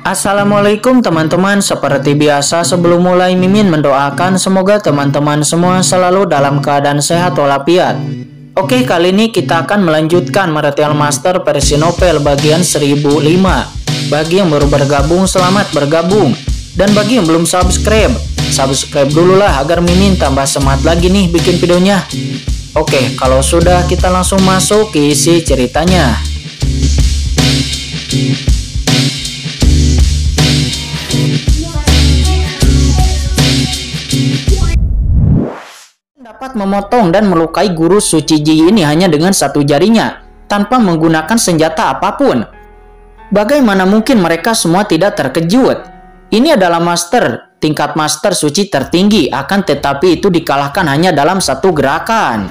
Assalamualaikum teman-teman, seperti biasa sebelum mulai Mimin mendoakan semoga teman-teman semua selalu dalam keadaan sehat walafiat. Oke, kali ini kita akan melanjutkan Martial Master versi novel bagian 1005. Bagi yang baru bergabung, selamat bergabung. Dan bagi yang belum subscribe dulu lah agar Mimin tambah semangat lagi nih bikin videonya. Oke, kalau sudah kita langsung masuk ke isi ceritanya. Dapat memotong dan melukai guru suci Ji ini hanya dengan satu jarinya, tanpa menggunakan senjata apapun. Bagaimana mungkin mereka semua tidak terkejut? Ini adalah master, tingkat master suci tertinggi, akan tetapi itu dikalahkan hanya dalam satu gerakan.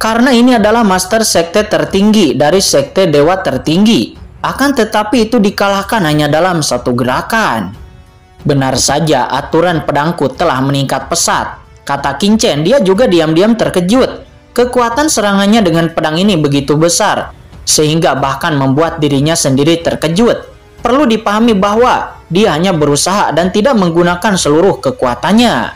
Karena ini adalah master sekte tertinggi dari sekte dewa tertinggi, akan tetapi itu dikalahkan hanya dalam satu gerakan. Benar saja, aturan pedangku telah meningkat pesat, kata Qin Chen. Dia juga diam-diam terkejut. Kekuatan serangannya dengan pedang ini begitu besar, sehingga bahkan membuat dirinya sendiri terkejut. Perlu dipahami bahwa dia hanya berusaha dan tidak menggunakan seluruh kekuatannya.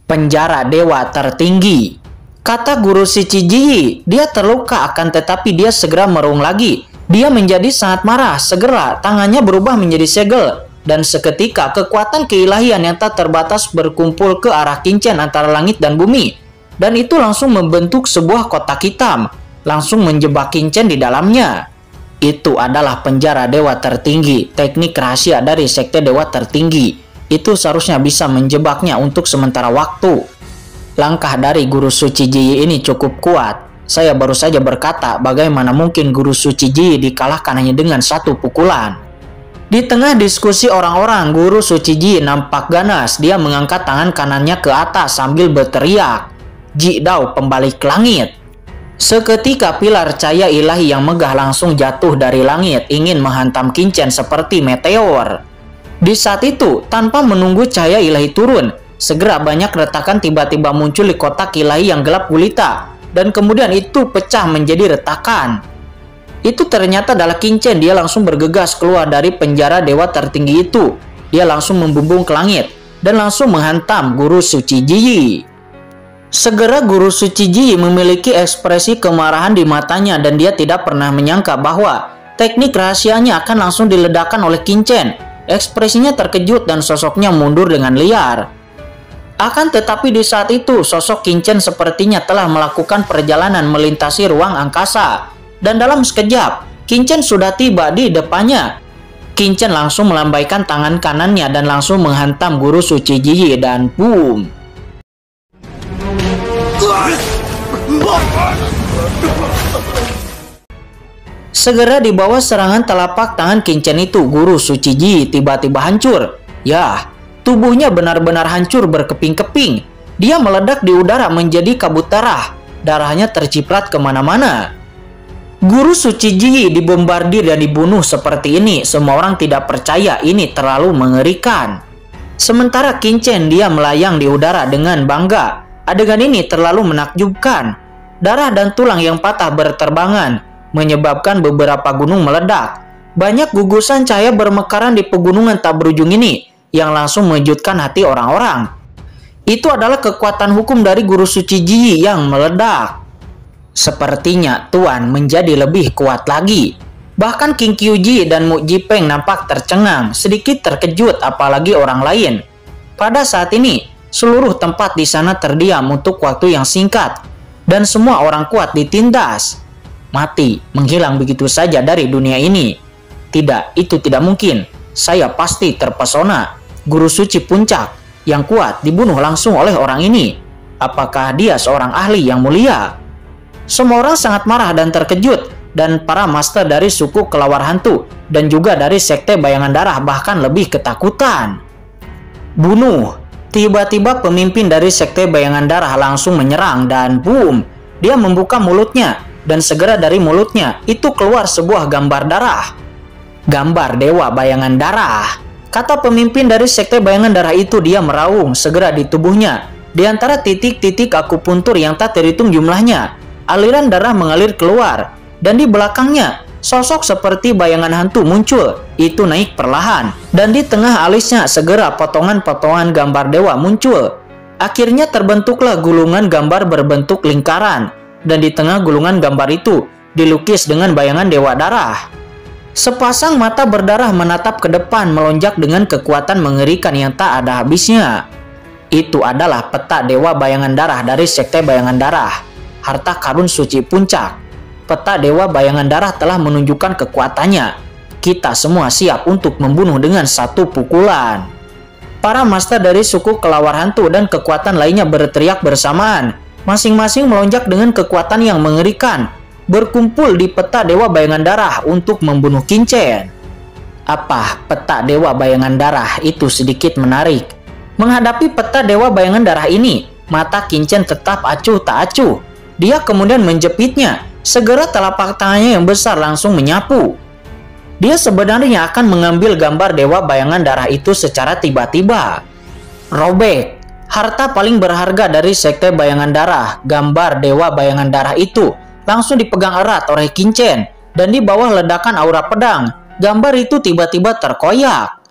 Penjara dewa tertinggi, kata guru suci Ji. Dia terluka, akan tetapi dia segera meraung lagi. Dia menjadi sangat marah. Segera tangannya berubah menjadi segel. Dan seketika kekuatan keilahian yang tak terbatas berkumpul ke arah Qin Chen antara langit dan bumi. Dan itu langsung membentuk sebuah kotak hitam, langsung menjebak Qin Chen di dalamnya. Itu adalah penjara dewa tertinggi, teknik rahasia dari sekte dewa tertinggi. Itu seharusnya bisa menjebaknya untuk sementara waktu. Langkah dari guru suci Ji ini cukup kuat. Saya baru saja berkata, bagaimana mungkin guru suci Ji dikalahkan hanya dengan satu pukulan. Di tengah diskusi orang-orang, guru suci Ji nampak ganas. Dia mengangkat tangan kanannya ke atas sambil berteriak, "Ji Dao, pembalik langit!" Seketika pilar cahaya ilahi yang megah langsung jatuh dari langit, ingin menghantam Qin Chen seperti meteor. Di saat itu, tanpa menunggu cahaya ilahi turun, segera banyak retakan tiba-tiba muncul di kotak ilahi yang gelap gulita, dan kemudian itu pecah menjadi retakan. Itu ternyata adalah Qin Chen. Dia langsung bergegas keluar dari penjara dewa tertinggi itu. Dia langsung membumbung ke langit dan langsung menghantam guru suci Ji. Segera guru suci Ji memiliki ekspresi kemarahan di matanya dan dia tidak pernah menyangka bahwa teknik rahasianya akan langsung diledakkan oleh Qin Chen. Ekspresinya terkejut dan sosoknya mundur dengan liar. Akan tetapi di saat itu sosok Qin Chen sepertinya telah melakukan perjalanan melintasi ruang angkasa. Dan dalam sekejap, Qin Chen sudah tiba di depannya. Qin Chen langsung melambaikan tangan kanannya dan langsung menghantam guru suci Ji dan boom. Segera di bawah serangan telapak tangan Qin Chen itu, guru suci Ji tiba-tiba hancur. Yah, tubuhnya benar-benar hancur berkeping-keping. Dia meledak di udara menjadi kabut darah. Darahnya terciprat kemana-mana. Guru suci Ji dibombardir dan dibunuh seperti ini. Semua orang tidak percaya, ini terlalu mengerikan. Sementara Qin Chen dia melayang di udara dengan bangga. Adegan ini terlalu menakjubkan. Darah dan tulang yang patah berterbangan, menyebabkan beberapa gunung meledak. Banyak gugusan cahaya bermekaran di pegunungan tak berujung ini, yang langsung mengejutkan hati orang-orang. Itu adalah kekuatan hukum dari guru suci Ji yang meledak. Sepertinya Tuan menjadi lebih kuat lagi. Bahkan King Qiuji dan Mu Jipeng nampak tercengang, sedikit terkejut, apalagi orang lain. Pada saat ini, seluruh tempat di sana terdiam untuk waktu yang singkat, dan semua orang kuat ditindas. Mati, menghilang begitu saja dari dunia ini. Tidak, itu tidak mungkin. Saya pasti terpesona. Guru suci puncak yang kuat dibunuh langsung oleh orang ini. Apakah dia seorang ahli yang mulia? Semua orang sangat marah dan terkejut, dan para master dari suku kelawar hantu dan juga dari sekte bayangan darah bahkan lebih ketakutan. Bunuh! Tiba-tiba pemimpin dari sekte bayangan darah langsung menyerang dan boom! Dia membuka mulutnya dan segera dari mulutnya itu keluar sebuah gambar darah. Gambar dewa bayangan darah. Kata pemimpin dari sekte bayangan darah itu, dia meraung. Segera di tubuhnya, di antara titik-titik akupuntur yang tak terhitung jumlahnya, aliran darah mengalir keluar, dan di belakangnya sosok seperti bayangan hantu muncul. Itu naik perlahan, dan di tengah alisnya segera potongan-potongan gambar dewa muncul. Akhirnya terbentuklah gulungan gambar berbentuk lingkaran, dan di tengah gulungan gambar itu dilukis dengan bayangan dewa darah. Sepasang mata berdarah menatap ke depan melonjak dengan kekuatan mengerikan yang tak ada habisnya. Itu adalah peta dewa bayangan darah dari Sekte Bayangan Darah, harta karun suci puncak. Peta dewa bayangan darah telah menunjukkan kekuatannya. Kita semua siap untuk membunuh dengan satu pukulan. Para master dari suku kelawar hantu dan kekuatan lainnya berteriak bersamaan, masing-masing melonjak dengan kekuatan yang mengerikan, berkumpul di peta dewa bayangan darah untuk membunuh Qin-Chen. Apa peta dewa bayangan darah itu sedikit menarik. Menghadapi peta dewa bayangan darah ini, mata Qin-Chen tetap acuh tak acuh. Dia kemudian menjepitnya. Segera telapak tangannya yang besar langsung menyapu. Dia sebenarnya akan mengambil gambar dewa bayangan darah itu secara tiba-tiba. Robek, harta paling berharga dari Sekte Bayangan Darah, gambar dewa bayangan darah itu langsung dipegang erat oleh Qin-Chen, dan di bawah ledakan aura pedang, gambar itu tiba-tiba terkoyak.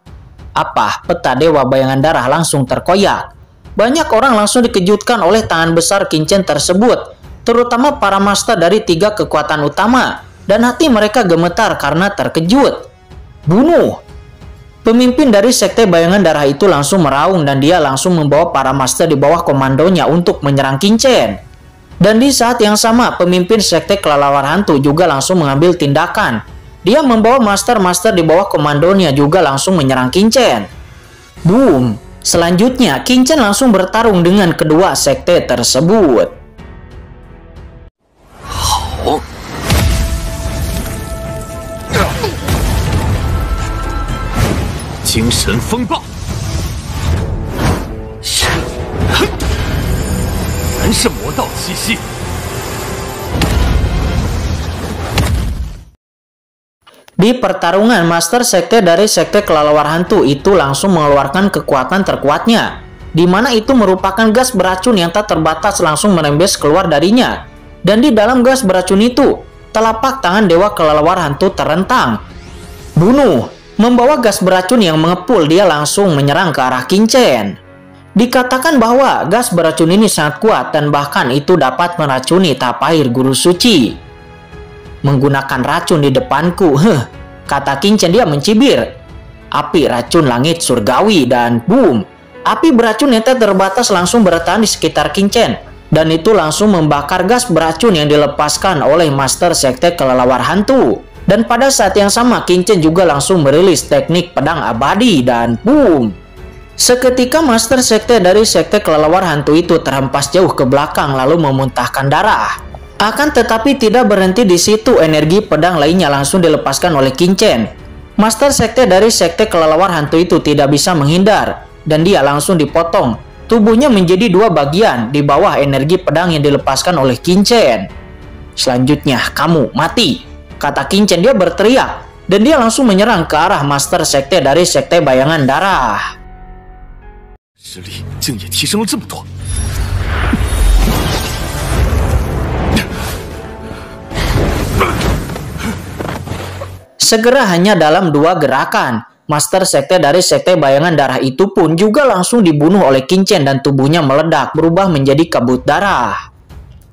Apa peta dewa bayangan darah langsung terkoyak? Banyak orang langsung dikejutkan oleh tangan besar Qin-Chen tersebut, terutama para master dari 3 kekuatan utama, dan hati mereka gemetar karena terkejut. Bunuh! Pemimpin dari Sekte Bayangan Darah itu langsung meraung, dan dia langsung membawa para master di bawah komandonya untuk menyerang Qin-Chen. Dan di saat yang sama, pemimpin Sekte Kelelawar Hantu juga langsung mengambil tindakan. Dia membawa master-master di bawah komandonya juga langsung menyerang Qin-Chen. Boom! Selanjutnya, Qin-Chen langsung bertarung dengan kedua sekte tersebut. 好，精神风暴，是，哼，原是魔道气息。 Di pertarungan, master sekte dari Sekte Kelelawar Hantu itu langsung mengeluarkan kekuatan terkuatnya, di mana itu merupakan gas beracun yang tak terbatas langsung merembes keluar darinya. Dan di dalam gas beracun itu, telapak tangan Dewa Kelelawar Hantu terentang. Bunuh! Membawa gas beracun yang mengepul, dia langsung menyerang ke arah Qin-Chen. Dikatakan bahwa gas beracun ini sangat kuat dan bahkan itu dapat meracuni Tapair Guru Suci. Menggunakan racun di depanku, kata Qin-Chen, dia mencibir. Api racun langit surgawi, dan boom! Api beracun yang tak terbatas langsung bertahan di sekitar Qin-Chen. Dan itu langsung membakar gas beracun yang dilepaskan oleh Master Sekte Kelelawar Hantu. Dan pada saat yang sama, Qin-Chen juga langsung merilis teknik pedang abadi, dan boom! Seketika Master Sekte dari Sekte Kelelawar Hantu itu terhempas jauh ke belakang lalu memuntahkan darah. Akan tetapi tidak berhenti di situ, energi pedang lainnya langsung dilepaskan oleh Qin-Chen. Master Sekte dari Sekte Kelelawar Hantu itu tidak bisa menghindar, dan dia langsung dipotong. Tubuhnya menjadi 2 bagian di bawah energi pedang yang dilepaskan oleh Qin-Chen. Selanjutnya, kamu mati, kata Qin-Chen, dia berteriak. Dan dia langsung menyerang ke arah Master Sekte dari Sekte Bayangan Darah. 实力竟也提升了这么多。 Segera hanya dalam 2 gerakan, Master Sekte dari Sekte Bayangan Darah itu pun juga langsung dibunuh oleh Qin-Chen dan tubuhnya meledak berubah menjadi kabut darah.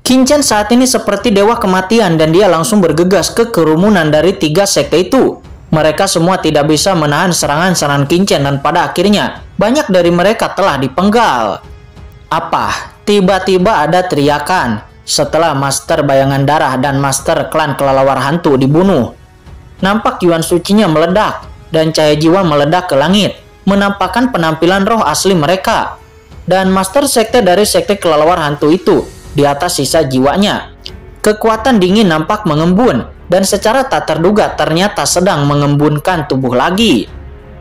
Qin-Chen saat ini seperti dewa kematian dan dia langsung bergegas ke kerumunan dari 3 sekte itu. Mereka semua tidak bisa menahan serangan-serangan Qin-Chen dan pada akhirnya banyak dari mereka telah dipenggal. Apa? Tiba-tiba ada teriakan setelah Master Bayangan Darah dan Master Klan Kelelawar Hantu dibunuh. Nampak Yuan Sucinya meledak dan cahaya jiwa meledak ke langit, menampakkan penampilan roh asli mereka. Dan Master Sekte dari Sekte Kelelawar Hantu itu di atas sisa jiwanya. Kekuatan dingin nampak mengembun dan secara tak terduga ternyata sedang mengembunkan tubuh lagi.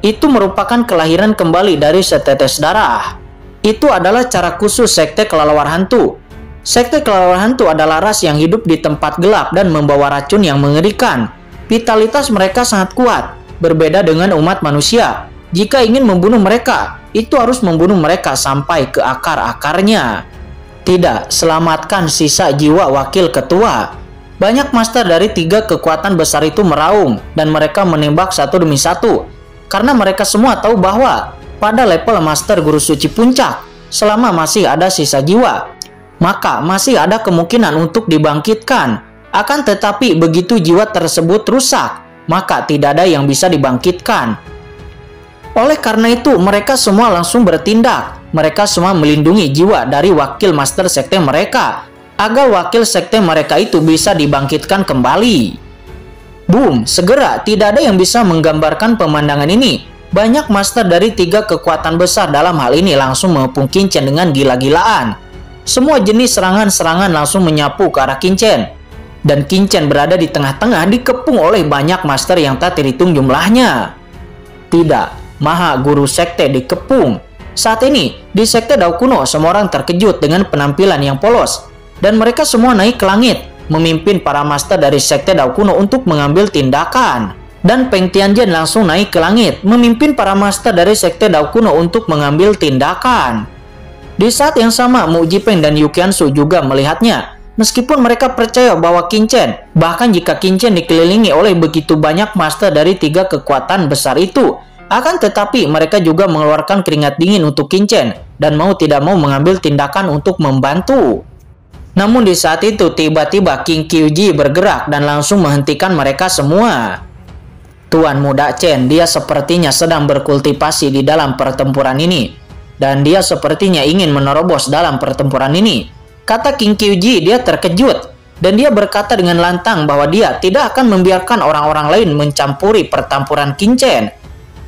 Itu merupakan kelahiran kembali dari setetes darah. Itu adalah cara khusus Sekte Kelelawar Hantu. Sekte Kelelawar Hantu adalah ras yang hidup di tempat gelap dan membawa racun yang mengerikan. Vitalitas mereka sangat kuat, berbeda dengan umat manusia. Jika ingin membunuh mereka, itu harus membunuh mereka sampai ke akar-akarnya. Tidak, selamatkan sisa jiwa wakil ketua. Banyak master dari 3 kekuatan besar itu meraung dan mereka menembak satu demi satu. Karena mereka semua tahu bahwa pada level master guru suci puncak, selama masih ada sisa jiwa, maka masih ada kemungkinan untuk dibangkitkan. Akan tetapi begitu jiwa tersebut rusak, maka tidak ada yang bisa dibangkitkan. Oleh karena itu, mereka semua langsung bertindak. Mereka semua melindungi jiwa dari wakil master sekte mereka, agar wakil sekte mereka itu bisa dibangkitkan kembali. Boom, segera tidak ada yang bisa menggambarkan pemandangan ini. Banyak master dari 3 kekuatan besar dalam hal ini langsung mengepung Qin-Chen dengan gila-gilaan. Semua jenis serangan-serangan langsung menyapu ke arah Qin-Chen. Dan Qin-Chen berada di tengah-tengah dikepung oleh banyak master yang tak terhitung jumlahnya. Tidak, Maha Guru Sekte dikepung. Saat ini, di Sekte Dao Kuno semua orang terkejut dengan penampilan yang polos. Dan mereka semua naik ke langit, memimpin para master dari Sekte Dao Kuno untuk mengambil tindakan. Dan Peng Tianjian langsung naik ke langit, memimpin para master dari Sekte Dao Kuno untuk mengambil tindakan. Di saat yang sama, Mu Jipeng dan Yu Qiansu juga melihatnya. Meskipun mereka percaya bahwa Qin-Chen, bahkan jika Qin-Chen dikelilingi oleh begitu banyak master dari 3 kekuatan besar itu, akan tetapi mereka juga mengeluarkan keringat dingin untuk Qin-Chen dan mau tidak mau mengambil tindakan untuk membantu. Namun di saat itu tiba-tiba King Qiuji bergerak dan langsung menghentikan mereka semua. Tuan Muda Chen, dia sepertinya sedang berkultivasi di dalam pertempuran ini. Dan dia sepertinya ingin menerobos dalam pertempuran ini. Kata King Qiuji, dia terkejut. Dan dia berkata dengan lantang bahwa dia tidak akan membiarkan orang-orang lain mencampuri pertempuran Qin-Chen.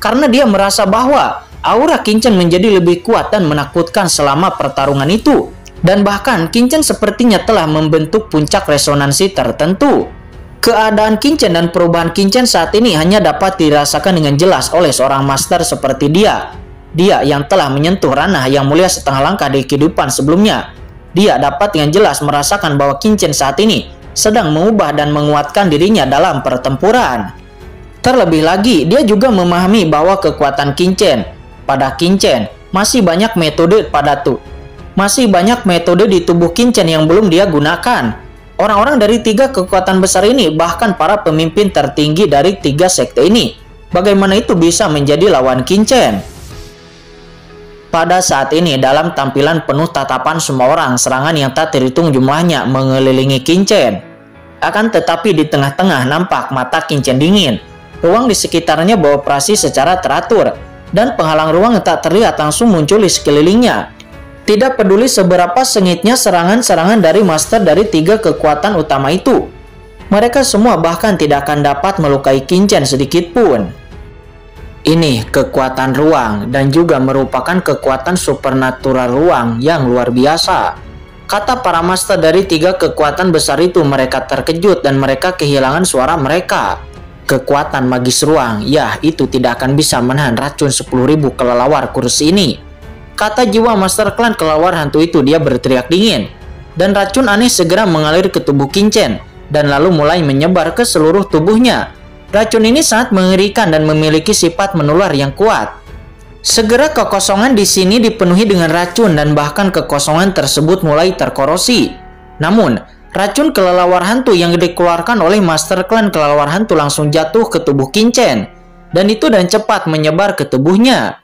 Karena dia merasa bahwa aura Qin-Chen menjadi lebih kuat dan menakutkan selama pertarungan itu. Dan bahkan Qin-Chen sepertinya telah membentuk puncak resonansi tertentu. Keadaan Qin-Chen dan perubahan Qin-Chen saat ini hanya dapat dirasakan dengan jelas oleh seorang master seperti dia. Dia yang telah menyentuh ranah yang mulia setengah langkah di kehidupan sebelumnya. Dia dapat dengan jelas merasakan bahwa Qin-Chen saat ini sedang mengubah dan menguatkan dirinya dalam pertempuran. Terlebih lagi, dia juga memahami bahwa kekuatan Qin-Chen. Pada Qin-Chen, masih banyak metode Masih banyak metode di tubuh Qin-Chen yang belum dia gunakan. Orang-orang dari 3 kekuatan besar ini, bahkan para pemimpin tertinggi dari 3 sekte ini, bagaimana itu bisa menjadi lawan Qin-Chen? Pada saat ini, dalam tampilan penuh tatapan semua orang, serangan yang tak terhitung jumlahnya mengelilingi Qin-Chen. Akan tetapi di tengah-tengah nampak mata Qin-Chen dingin. Ruang di sekitarnya beroperasi secara teratur, dan penghalang ruang yang tak terlihat langsung muncul di sekelilingnya. Tidak peduli seberapa sengitnya serangan-serangan dari master dari 3 kekuatan utama itu, mereka semua bahkan tidak akan dapat melukai Qin-Chen sedikit pun. Ini kekuatan ruang dan juga merupakan kekuatan supernatural ruang yang luar biasa. Kata para master dari 3 kekuatan besar itu, mereka terkejut dan mereka kehilangan suara mereka. Kekuatan magis ruang, ya itu tidak akan bisa menahan racun 10.000 kelelawar kursi ini. Kata jiwa master klan kelelawar hantu itu, dia berteriak dingin. Dan racun aneh segera mengalir ke tubuh Qin-Chen dan lalu mulai menyebar ke seluruh tubuhnya. Racun ini sangat mengerikan dan memiliki sifat menular yang kuat. Segera kekosongan di sini dipenuhi dengan racun dan bahkan kekosongan tersebut mulai terkorosi. Namun, racun kelelawar hantu yang dikeluarkan oleh master klan kelelawar hantu langsung jatuh ke tubuh Qin-Chen. Dan itu dan cepat menyebar ke tubuhnya.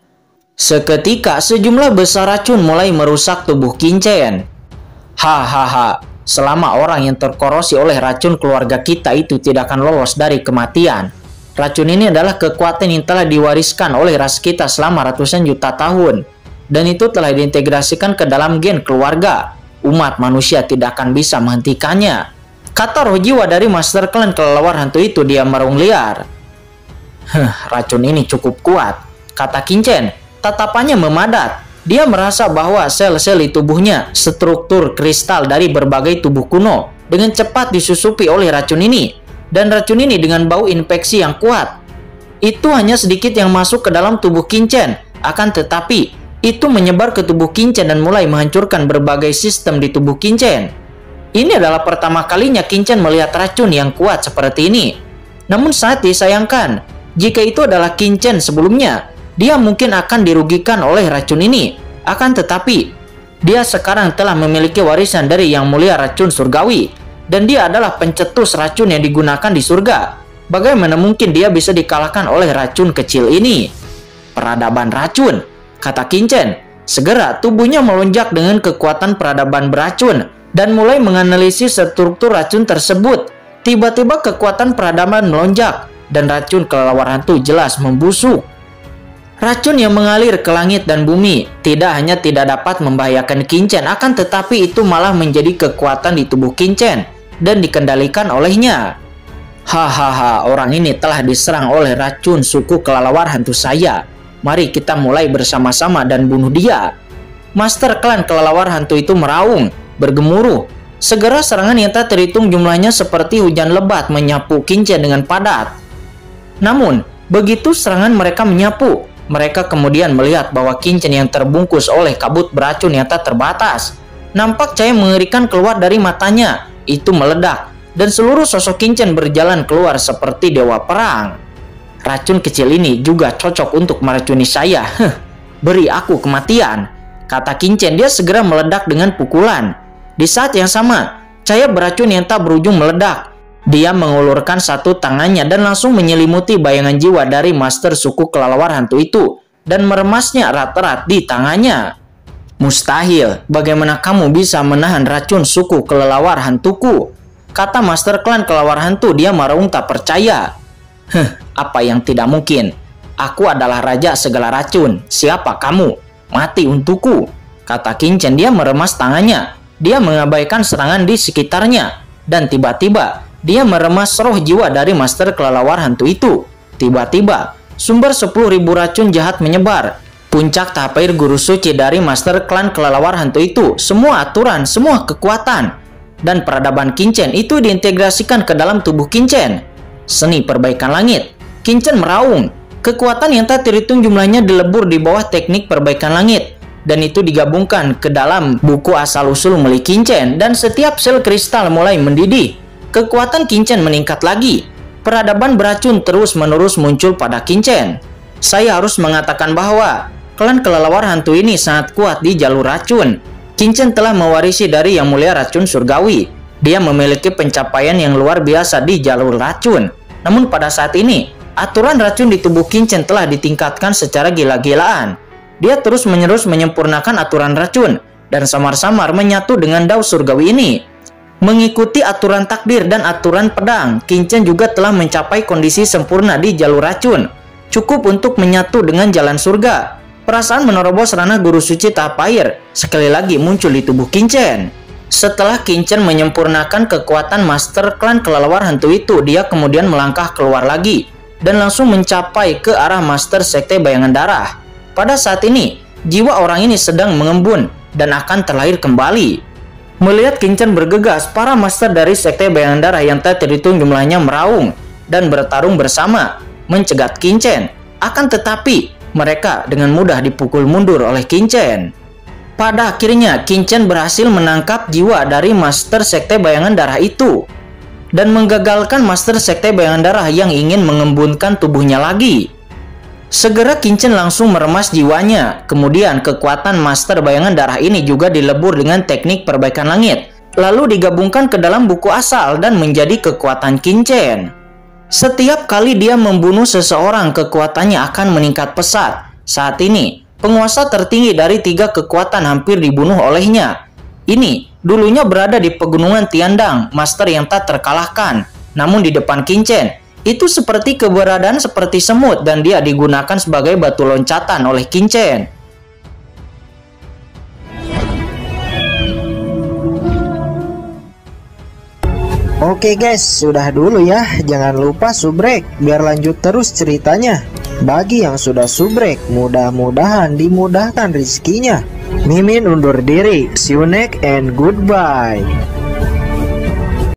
Seketika sejumlah besar racun mulai merusak tubuh Qin-Chen. Hahaha, selama orang yang terkorosi oleh racun keluarga kita itu tidak akan lolos dari kematian. Racun ini adalah kekuatan yang telah diwariskan oleh ras kita selama ratusan juta tahun. Dan itu telah diintegrasikan ke dalam gen keluarga. Umat manusia tidak akan bisa menghentikannya. Kata roh jiwa dari master klan kelelawar hantu itu, dia merung liar. Racun ini cukup kuat, kata Qin-Chen. Tatapannya memadat. Dia merasa bahwa sel-sel di tubuhnya, struktur kristal dari berbagai tubuh kuno, dengan cepat disusupi oleh racun ini. Dan racun ini dengan bau infeksi yang kuat. Itu hanya sedikit yang masuk ke dalam tubuh Qin-Chen. Akan tetapi, itu menyebar ke tubuh Qin-Chen dan mulai menghancurkan berbagai sistem di tubuh Qin-Chen. Ini adalah pertama kalinya Qin-Chen melihat racun yang kuat seperti ini. Namun sangat disayangkan, jika itu adalah Qin-Chen sebelumnya, dia mungkin akan dirugikan oleh racun ini. Akan tetapi, dia sekarang telah memiliki warisan dari yang mulia racun surgawi. dan dia adalah pencetus racun yang digunakan di surga. Bagaimana mungkin dia bisa dikalahkan oleh racun kecil ini? Peradaban racun, kata Qin-Chen. Segera tubuhnya melonjak dengan kekuatan peradaban beracun dan mulai menganalisis struktur racun tersebut. Tiba-tiba kekuatan peradaban melonjak dan racun kelelawar hantu jelas membusuk. Racun yang mengalir ke langit dan bumi tidak hanya tidak dapat membahayakan Qin-Chen, akan tetapi itu malah menjadi kekuatan di tubuh Qin-Chen dan dikendalikan olehnya. Hahaha, orang ini telah diserang oleh racun suku kelelawar hantu saya. Mari kita mulai bersama-sama dan bunuh dia. Master klan kelelawar hantu itu meraung, bergemuruh. Segera serangan yang tak terhitung jumlahnya seperti hujan lebat menyapu Qin-Chen dengan padat. Namun, begitu serangan mereka menyapu, mereka kemudian melihat bahwa Qin-Chen yang terbungkus oleh kabut beracun yang tak terbatas. Nampak cahaya mengerikan keluar dari matanya, itu meledak, dan seluruh sosok Qin-Chen berjalan keluar seperti dewa perang. Racun kecil ini juga cocok untuk meracuni saya. Beri aku kematian, kata Qin-Chen. Dia segera meledak dengan pukulan. Di saat yang sama, cahaya beracun yang tak berujung meledak. Dia mengulurkan satu tangannya dan langsung menyelimuti bayangan jiwa dari master suku kelelawar hantu itu dan meremasnya erat-erat di tangannya. Mustahil, bagaimana kamu bisa menahan racun suku kelelawar hantuku? Kata master klan kelelawar hantu. Dia meraung tak percaya. Apa yang tidak mungkin? Aku adalah raja segala racun. Siapa kamu? Mati untukku, kata Qin-Chen. Dia meremas tangannya. Dia mengabaikan serangan di sekitarnya. Dan tiba-tiba, dia meremas roh jiwa dari master kelelawar hantu itu. Tiba-tiba, sumber 10.000 racun jahat menyebar. Puncak tahap air guru suci dari master klan kelelawar hantu itu. Semua aturan, semua kekuatan, dan peradaban Qin-Chen itu diintegrasikan ke dalam tubuh Qin-Chen. Seni perbaikan langit. Qin-Chen meraung. Kekuatan yang tak terhitung jumlahnya dilebur di bawah teknik perbaikan langit. Dan itu digabungkan ke dalam buku asal-usul milik Qin-Chen. Dan setiap sel kristal mulai mendidih. Kekuatan Qin-Chen meningkat lagi. Peradaban beracun terus-menerus muncul pada Qin-Chen. Saya harus mengatakan bahwa klan kelelawar hantu ini sangat kuat di jalur racun. Qin-Chen telah mewarisi dari yang mulia racun surgawi. Dia memiliki pencapaian yang luar biasa di jalur racun. Namun pada saat ini, aturan racun di tubuh Qin-Chen telah ditingkatkan secara gila-gilaan. Dia terus-menerus menyempurnakan aturan racun dan samar-samar menyatu dengan dao surgawi ini. Mengikuti aturan takdir dan aturan pedang, Qin-Chen juga telah mencapai kondisi sempurna di jalur racun. Cukup untuk menyatu dengan jalan surga. Perasaan menerobos ranah guru suci tahap air sekali lagi muncul di tubuh Qin-Chen. Setelah Qin-Chen menyempurnakan kekuatan master klan kelelawar hantu itu, dia kemudian melangkah keluar lagi dan langsung mencapai ke arah master sekte bayangan darah. Pada saat ini, jiwa orang ini sedang mengembun dan akan terlahir kembali. Melihat Qin-Chen bergegas, para master dari sekte bayangan darah yang tak terhitung jumlahnya meraung dan bertarung bersama, mencegat Qin-Chen. Akan tetapi, mereka dengan mudah dipukul mundur oleh Qin-Chen. Pada akhirnya, Qin-Chen berhasil menangkap jiwa dari master sekte bayangan darah itu dan menggagalkan master sekte bayangan darah yang ingin mengembunkan tubuhnya lagi. Segera Qin-Chen langsung meremas jiwanya. Kemudian kekuatan master bayangan darah ini juga dilebur dengan teknik perbaikan langit, lalu digabungkan ke dalam buku asal dan menjadi kekuatan Qin-Chen. Setiap kali dia membunuh seseorang, kekuatannya akan meningkat pesat. Saat ini, penguasa tertinggi dari 3 kekuatan hampir dibunuh olehnya. Ini dulunya berada di pegunungan Tiandang, master yang tak terkalahkan. Namun di depan Qin-Chen, itu seperti keberadaan seperti semut dan dia digunakan sebagai batu loncatan oleh Qin-Chen. Oke guys, sudah dulu ya. Jangan lupa subrek biar lanjut terus ceritanya. Bagi yang sudah subrek, mudah-mudahan dimudahkan rezekinya. Mimin undur diri. See you next and goodbye.